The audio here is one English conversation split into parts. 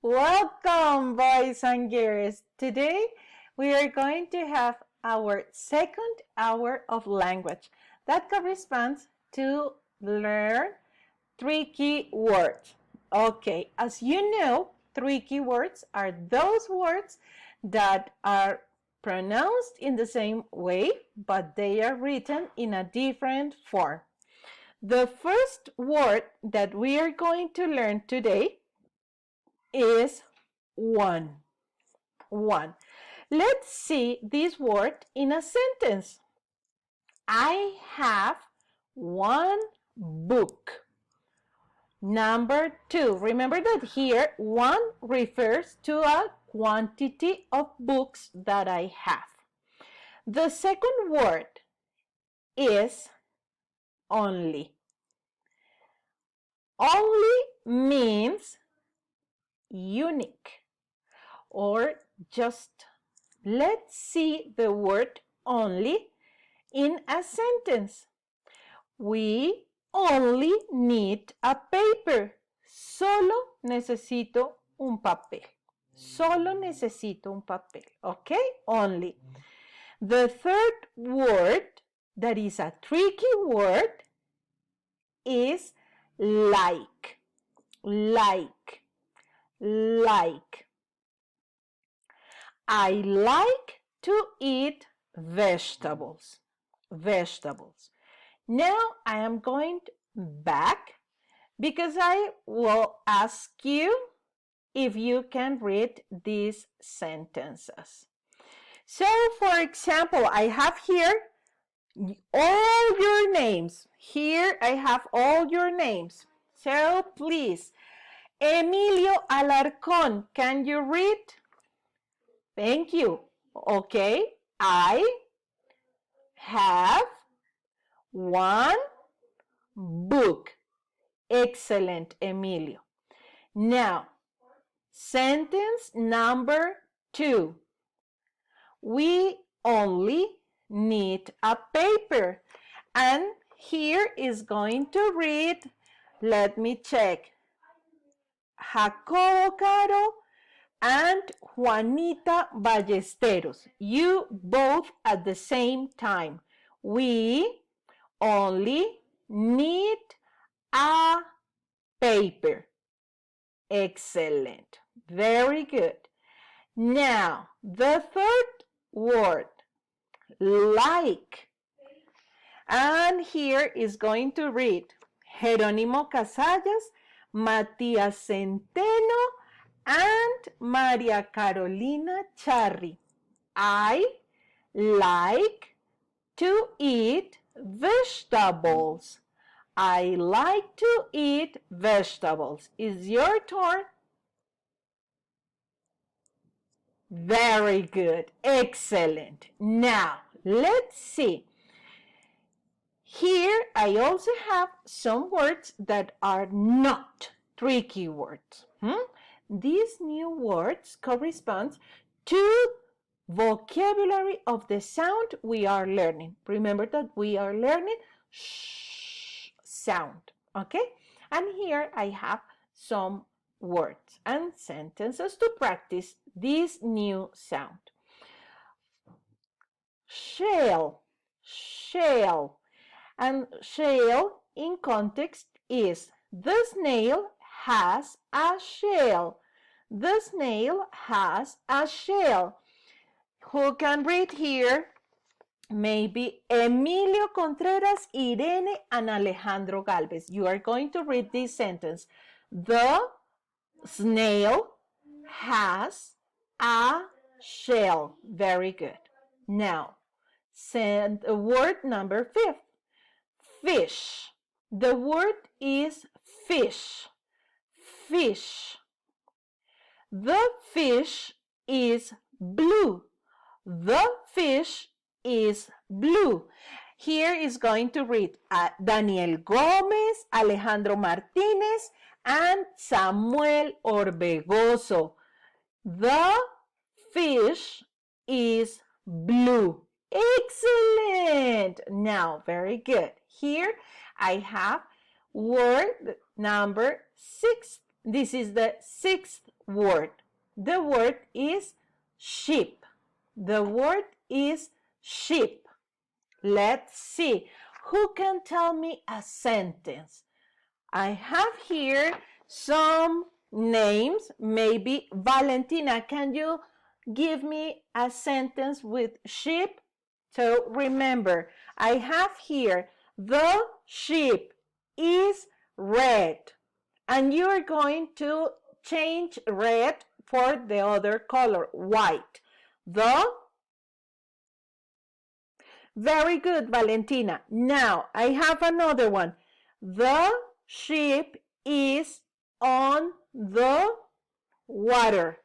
Welcome, boys and girls. Today we are going to have our second hour of language that corresponds to learn tricky words. Okay, as you know, tricky words are those words that are pronounced in the same way, but they are written in a different form. The first word that we are going to learn today is one. One. Let's see this word in a sentence. I have one book. Number two, remember that here one refers to a quantity of books that I have. The second word is only. Only means unique or just. Let's see the word only in a sentence. We only need a paper. Solo necesito un papel. Solo necesito un papel. Okay? Only. The third word that is a tricky word is like. Like. Like. I like to eat vegetables. Vegetables. Now I am going back because I will ask you if you can read these sentences. So, for example, I have here all your names. Here I have all your names. So, please, Emilio Alarcón, can you read? Thank you. Okay, I have one book. Excellent, Emilio. Now, sentence number 2. We only need a paper. And here is going to read, let me check, Jacobo Caro and Juanita Ballesteros. You both at the same time. We only need a paper. Excellent. Very good. Now, the third word, like. And here is going to read Jerónimo Casallas, Matías Centeno, and Maria Carolina Charri. I like to eat vegetables. I like to eat vegetables. Is your turn? Very good. Excellent. Now, let's see. Here, I also have some words that are not tricky words. These new words correspond to vocabulary of the sound we are learning. Remember that we are learning sh sound, okay? And here I have some words and sentences to practice this new sound. Shell, shell. And shell in context is the snail has a shell. The snail has a shell. Who can read here? Maybe Emilio Contreras, Irene, and Alejandro Galvez. You are going to read this sentence. The snail has a shell. Very good. Now, send word number 5. Fish. The word is fish. Fish. The fish is blue. The fish is blue. Here is going to read Daniel Gomez, Alejandro Martinez, and Samuel Orbegoso. The fish is blue. Excellent. Now, very good. Here I have word number 6 This is the sixth word. The word is sheep. The word is sheep. Let's see. Who can tell me a sentence? I have here some names. Maybe Valentina, can you give me a sentence with sheep? So remember, I have here the sheep is red, and you are going to change red for the other color, white. Very good, Valentina. Now I have another one. The sheep is on the water.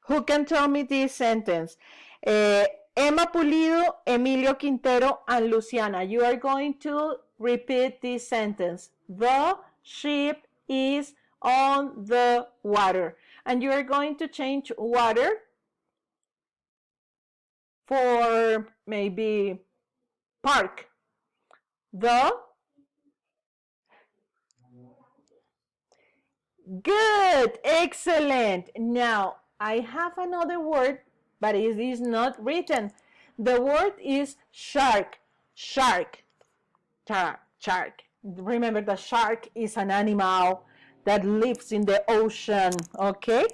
Who can tell me this sentence? Emma Pulido, Emilio Quintero, and Luciana. You are going to repeat this sentence. The sheep is on the water. And you are going to change water for maybe park. Good, excellent. Now, I have another word, but it is not written. The word is shark. Shark. Shark. Remember, the shark is an animal that lives in the ocean, okay?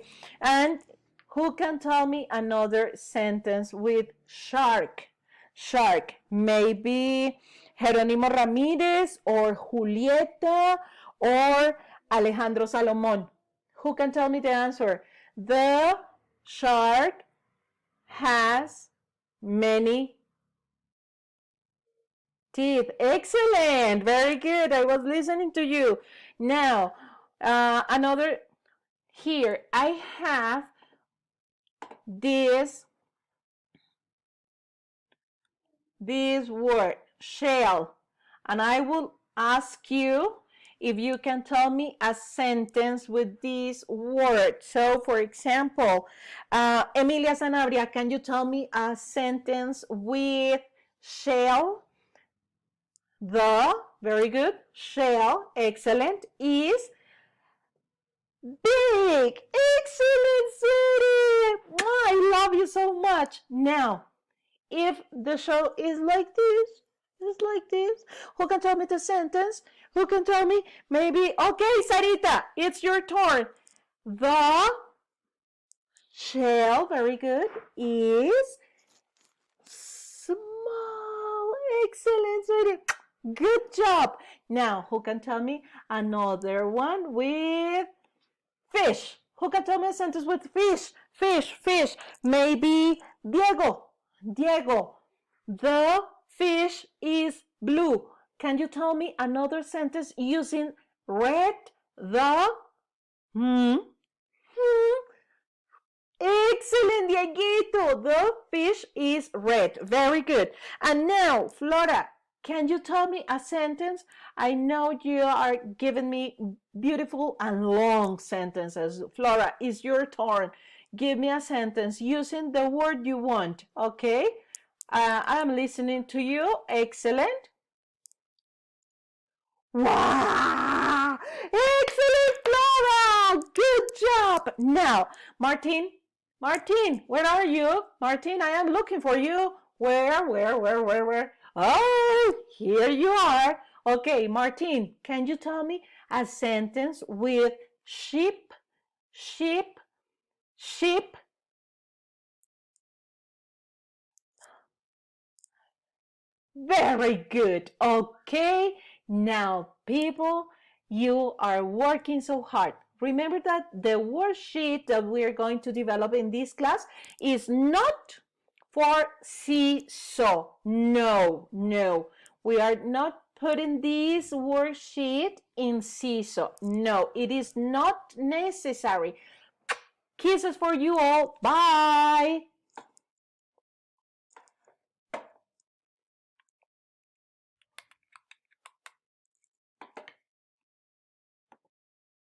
And who can tell me another sentence with shark? Shark. Maybe Jerónimo Ramírez or Julieta or Alejandro Salomón. Who can tell me the answer? The shark has many teeth. Excellent. Very good. I was listening to you. Now, another here. I have this word, shell, and I will ask you if you can tell me a sentence with this word. So, for example, Emilia Sanabria, can you tell me a sentence with shell? The, very good, shell, excellent, is big. Excellent, sweetie. I love you so much. Now, if the shell is like this, who can tell me the sentence? Who can tell me? Maybe, okay, Sarita, it's your turn. The shell, very good, is small. Excellent, sweetie. Good job. Now, who can tell me another one with fish? Who can tell me a sentence with fish? Fish. Maybe Diego. The fish is blue. Can you tell me another sentence using red? Excellent, Dieguito. The fish is red. Very good. And now, Flora, can you tell me a sentence? I know you are giving me beautiful and long sentences. Flora, it's your turn. Give me a sentence using the word you want, okay? I'm listening to you. Excellent. Wow! Excellent, Flora! Good job. Now, Martin, where are you? Martin, I am looking for you. Where? Oh, here you are. Okay, Martin, can you tell me a sentence with sheep? Very good. Okay, now people, you are working so hard. Remember that the worksheet that we are going to develop in this class is not for seesaw. No. We are not putting this worksheet in seesaw. No, it is not necessary. Kisses for you all. Bye.